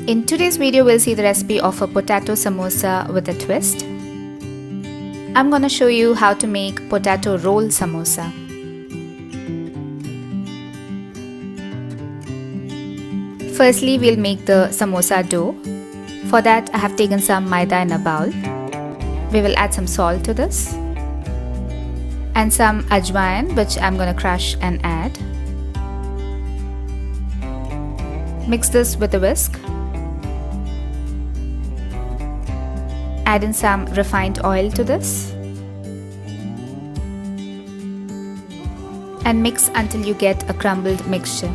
In today's video, we'll see the recipe of a potato samosa with a twist. I'm gonna show you how to make potato roll samosa. Firstly, we'll make the samosa dough. For that, I have taken some maida in a bowl. We will add some salt to this and some ajwain, which I'm gonna crush and add. Mix this with a whisk. Add in some refined oil to this and mix until you get a crumbled mixture.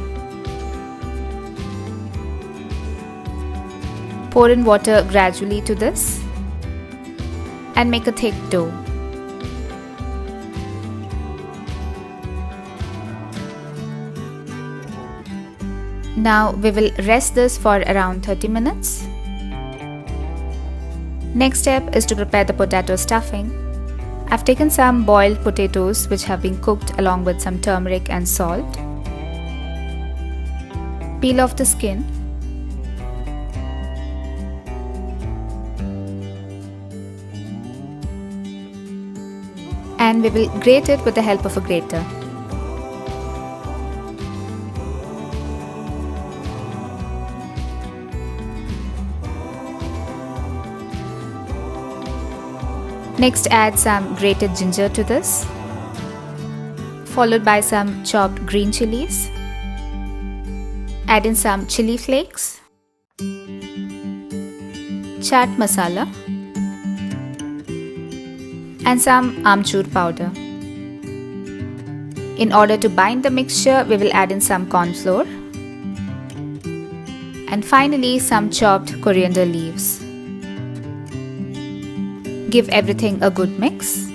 Pour in water gradually to this and make a thick dough. Now we will rest this for around 30 minutes. Next step is to prepare the potato stuffing. I've taken some boiled potatoes which have been cooked along with some turmeric and salt. Peel off the skin. And we will grate it with the help of a grater. Next, add some grated ginger to this, followed by some chopped green chilies. Add in some chilli flakes, chaat masala, and some Amchur Powder. In order to bind the mixture, we will add in some corn flour and finally some chopped coriander leaves. Give everything a good mix.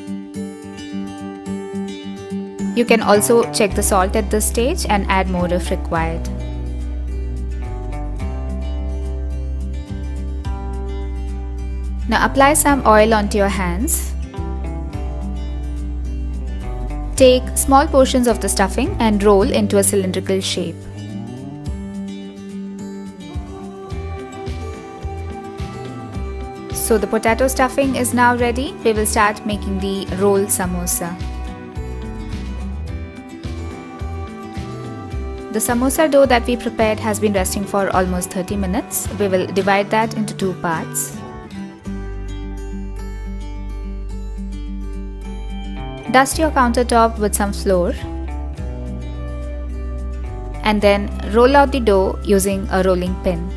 You can also check the salt at this stage and add more if required. Now apply some oil onto your hands. Take small portions of the stuffing and roll into a cylindrical shape. So the potato stuffing is now ready. We will start making the roll samosa. The samosa dough that we prepared has been resting for almost 30 minutes. We will divide that into two parts. Dust your countertop with some flour and then roll out the dough using a rolling pin.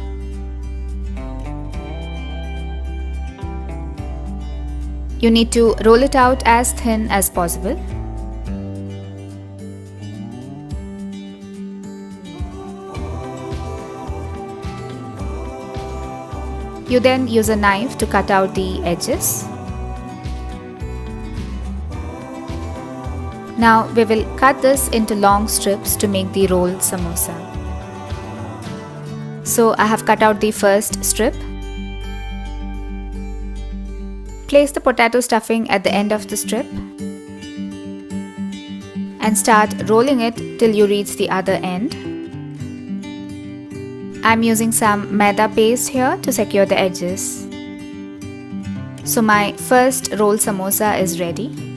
You need to roll it out as thin as possible. You then use a knife to cut out the edges. Now we will cut this into long strips to make the roll samosa. So I have cut out the first strip. Place the potato stuffing at the end of the strip and start rolling it till you reach the other end. I'm using some Maida Paste here to secure the edges. So my first roll samosa is ready.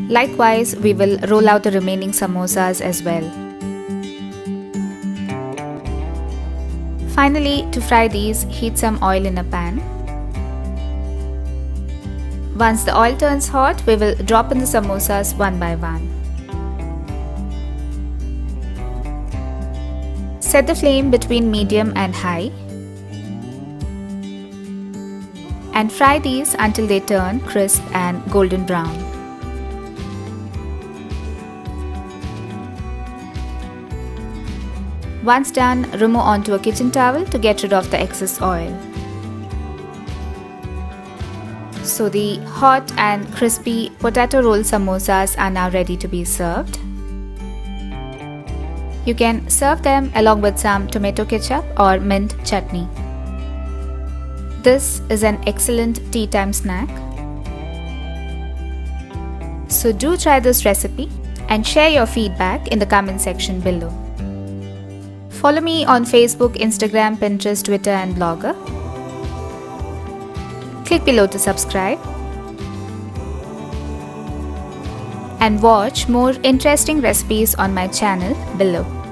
Likewise, we will roll out the remaining samosas as well. Finally, to fry these, heat some oil in a pan. Once the oil turns hot, we will drop in the samosas one by one. Set the flame between medium and high and fry these until they turn crisp and golden brown. Once done, remove onto a kitchen towel to get rid of the excess oil. So the hot and crispy potato roll samosas are now ready to be served. You can serve them along with some tomato ketchup or mint chutney. This is an excellent tea time snack. So do try this recipe and share your feedback in the comment section below. Follow me on Facebook, Instagram, Pinterest, Twitter and Blogger. Click below to subscribe and watch more interesting recipes on my channel below.